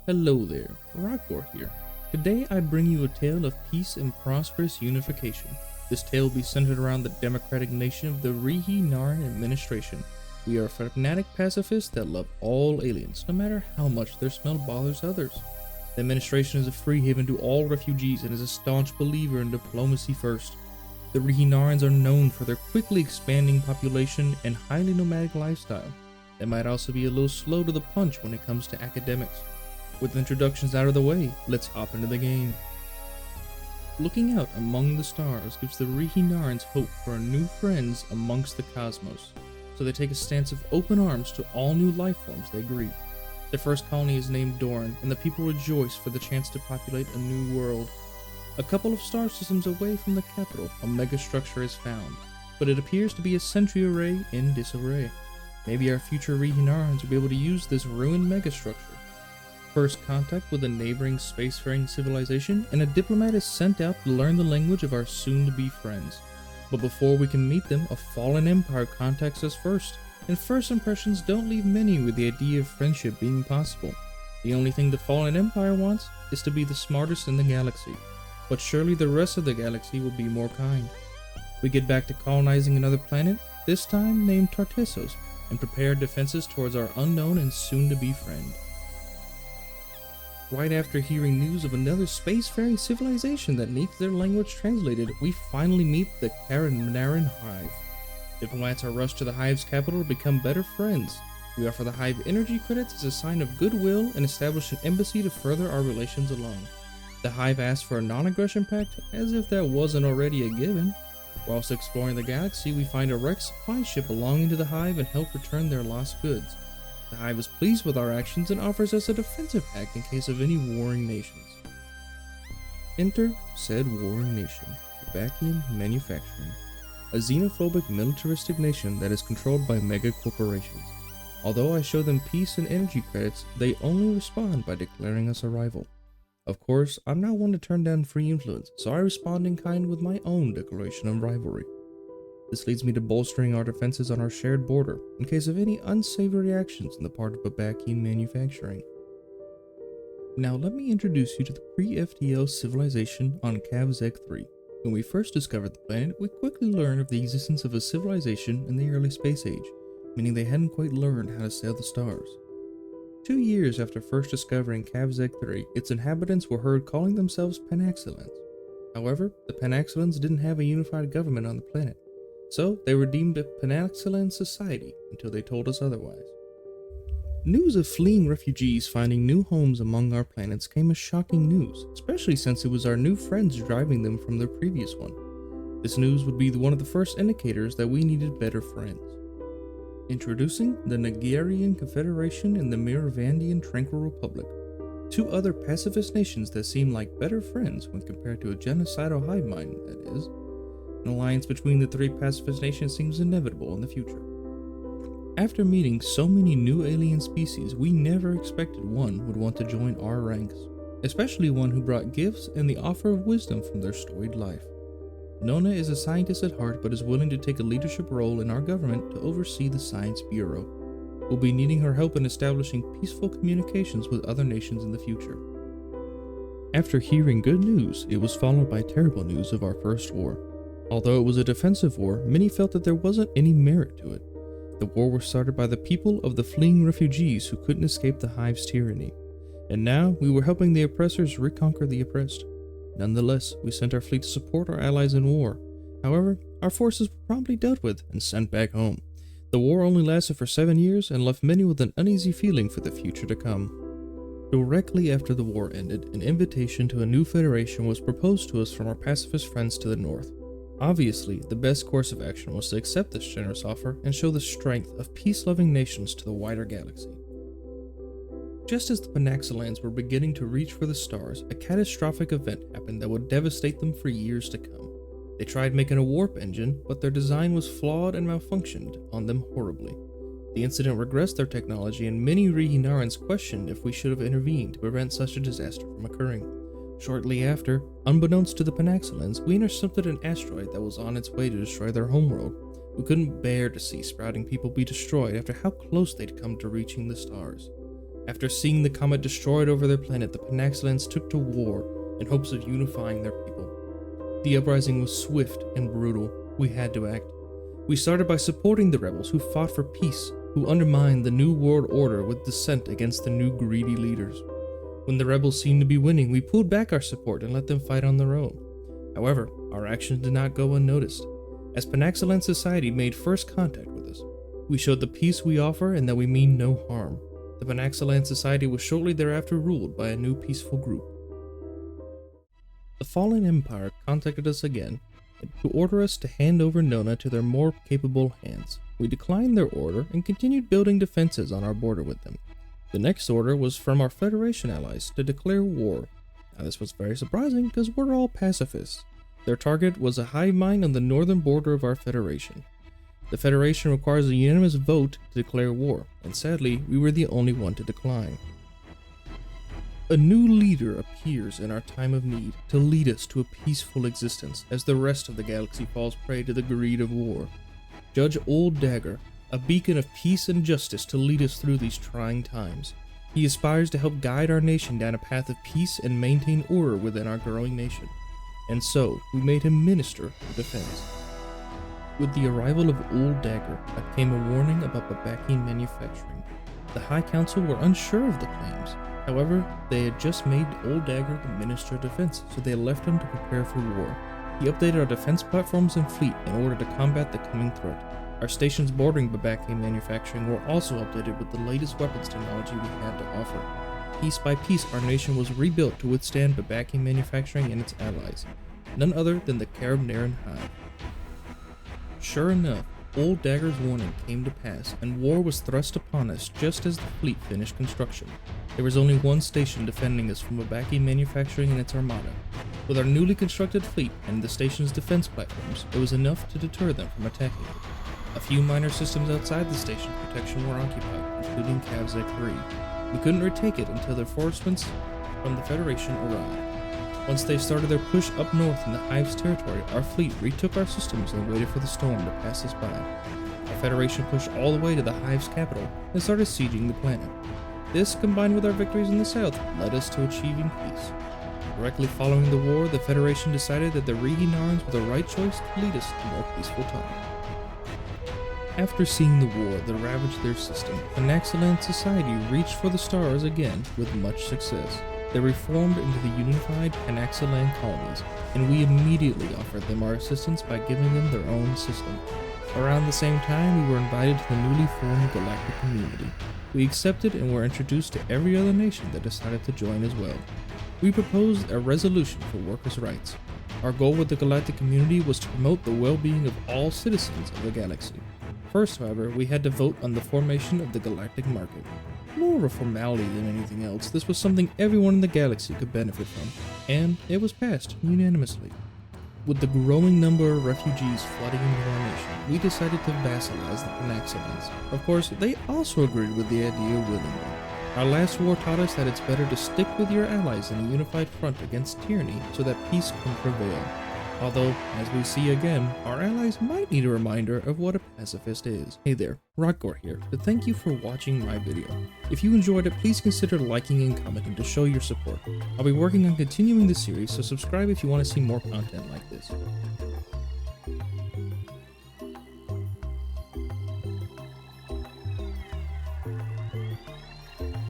Hello there, Rockor here. Today I bring you a tale of peace and prosperous unification. This tale will be centered around the democratic nation of the Rihi'Naran Administration. We are fanatic pacifists that love all aliens, no matter how much their smell bothers others. The administration is a free haven to all refugees and is a staunch believer in diplomacy first. The Rihi'Narans are known for their quickly expanding population and highly nomadic lifestyle. They might also be a little slow to the punch when it comes to academics. With introductions out of the way, let's hop into the game. Looking out among the stars gives the Rihi'Narans hope for new friends amongst the cosmos, so they take a stance of open arms to all new life forms they greet. Their first colony is named Doran, and the people rejoice for the chance to populate a new world. A couple of star systems away from the capital, a megastructure is found, but it appears to be a sentry array in disarray. Maybe our future Rihi'Narans will be able to use this ruined megastructure. First contact with a neighboring spacefaring civilization, and a diplomat is sent out to learn the language of our soon-to-be friends. But before we can meet them, a fallen empire contacts us first, and first impressions don't leave many with the idea of friendship being possible. The only thing the fallen empire wants is to be the smartest in the galaxy, but surely the rest of the galaxy will be more kind. We get back to colonizing another planet, this time named Tartessos, and prepare defenses towards our unknown and soon-to-be friend. Right after hearing news of another spacefaring civilization that needs their language translated, we finally meet the Rihi'Naran Hive. Diplomats are rushed to the Hive's capital to become better friends. We offer the Hive energy credits as a sign of goodwill and establish an embassy to further our relations along. The Hive asks for a non-aggression pact, as if that wasn't already a given. Whilst exploring the galaxy, we find a wrecked supply ship belonging to the Hive and help return their lost goods. The Hive is pleased with our actions and offers us a defensive pact in case of any warring nations. Enter said warring nation, Vacuum Manufacturing, a xenophobic militaristic nation that is controlled by mega corporations. Although I show them peace and energy credits, they only respond by declaring us a rival. Of course, I'm not one to turn down free influence, so I respond in kind with my own declaration of rivalry. This leads me to bolstering our defenses on our shared border in case of any unsavory actions on the part of Babakian manufacturing. Now let me introduce you to the pre-FTL civilization on Kavzek 3. When we first discovered the planet, we quickly learned of the existence of a civilization in the early space age, meaning they hadn't quite learned how to sail the stars. 2 years after first discovering Kavzek 3, its inhabitants were heard calling themselves Panaxilans. However, the Panaxilans didn't have a unified government on the planet, so they were deemed a Panaxilan society until they told us otherwise. News of fleeing refugees finding new homes among our planets came as shocking news, especially since it was our new friends driving them from their previous one. This news would be one of the first indicators that we needed better friends. Introducing the Nagarian Confederation and the Miravandian Tranquil Republic, two other pacifist nations that seem like better friends when compared to a genocidal hive mind, that is. An alliance between the three pacifist nations seems inevitable in the future. After meeting so many new alien species, we never expected one would want to join our ranks, especially one who brought gifts and the offer of wisdom from their storied life. Nona is a scientist at heart but is willing to take a leadership role in our government to oversee the Science Bureau. We'll be needing her help in establishing peaceful communications with other nations in the future. After hearing good news, it was followed by terrible news of our first war. Although it was a defensive war, many felt that there wasn't any merit to it. The war was started by the people of the fleeing refugees who couldn't escape the Hive's tyranny, and now we were helping the oppressors reconquer the oppressed. Nonetheless, we sent our fleet to support our allies in war. However, our forces were promptly dealt with and sent back home. The war only lasted for 7 years and left many with an uneasy feeling for the future to come. Directly after the war ended, an invitation to a new federation was proposed to us from our pacifist friends to the north. Obviously, the best course of action was to accept this generous offer and show the strength of peace-loving nations to the wider galaxy. Just as the Panaxilans were beginning to reach for the stars, a catastrophic event happened that would devastate them for years to come. They tried making a warp engine, but their design was flawed and malfunctioned on them horribly. The incident regressed their technology, and many Rihi'Narans questioned if we should have intervened to prevent such a disaster from occurring. Shortly after, unbeknownst to the Panaxilans, we intercepted an asteroid that was on its way to destroy their homeworld. We couldn't bear to see sprouting people be destroyed after how close they'd come to reaching the stars. After seeing the comet destroyed over their planet, the Panaxilans took to war in hopes of unifying their people. The uprising was swift and brutal. We had to act. We started by supporting the rebels who fought for peace, who undermined the New World Order with dissent against the new greedy leaders. When the rebels seemed to be winning, we pulled back our support and let them fight on their own. However, our actions did not go unnoticed. As Panaxilan society made first contact with us, we showed the peace we offer and that we mean no harm. The Panaxilan society was shortly thereafter ruled by a new peaceful group. The fallen empire contacted us again to order us to hand over Nona to their more capable hands. We declined their order and continued building defenses on our border with them. The next order was from our Federation allies to declare war. Now this was very surprising because we're all pacifists. Their target was a hive mind on the northern border of our Federation. The Federation requires a unanimous vote to declare war, and sadly, we were the only one to decline. A new leader appears in our time of need to lead us to a peaceful existence as the rest of the galaxy falls prey to the greed of war. Judge Old Dagger, a beacon of peace and justice to lead us through these trying times. He aspires to help guide our nation down a path of peace and maintain order within our growing nation. And so, we made him Minister of Defense. With the arrival of Old Dagger came a warning about Babaki manufacturing. The High Council were unsure of the claims. However, they had just made Old Dagger the Minister of Defense, so they left him to prepare for war. He updated our defense platforms and fleet in order to combat the coming threat. Our stations bordering Babaki manufacturing were also updated with the latest weapons technology we had to offer. Piece by piece, our nation was rebuilt to withstand Babaki manufacturing and its allies, none other than the Rihi'Naran Hive. Sure enough, Old Dagger's warning came to pass, and war was thrust upon us just as the fleet finished construction. There was only one station defending us from Babaki manufacturing and its armada. With our newly constructed fleet and the station's defense platforms, it was enough to deter them from attacking it. A few minor systems outside the station's protection were occupied, including Kavzek 3. We couldn't retake it until the reinforcements from the Federation arrived. Once they started their push up north in the Hive's territory, our fleet retook our systems and waited for the storm to pass us by. Our Federation pushed all the way to the Hive's capital and started sieging the planet. This, combined with our victories in the south, led us to achieving peace. Directly following the war, the Federation decided that the Rihi'Narans were the right choice to lead us to more peaceful times. After seeing the war that ravaged their system, Panaxilan society reached for the stars again with much success. They reformed into the unified Panaxilan colonies, and we immediately offered them our assistance by giving them their own system. Around the same time, we were invited to the newly formed galactic community. We accepted and were introduced to every other nation that decided to join as well. We proposed a resolution for workers' rights. Our goal with the galactic community was to promote the well-being of all citizens of the galaxy. First, however, we had to vote on the formation of the galactic market. More of a formality than anything else, this was something everyone in the galaxy could benefit from, and it was passed unanimously. With the growing number of refugees flooding into our nation, we decided to vassalize the Panaxilans. Of course, they also agreed with the idea willingly. Our last war taught us that it's better to stick with your allies in a unified front against tyranny so that peace can prevail. Although, as we see again, our allies might need a reminder of what a pacifist is. Hey there, Rockgore here, to thank you for watching my video. If you enjoyed it, please consider liking and commenting to show your support. I'll be working on continuing this series, so subscribe if you want to see more content like this.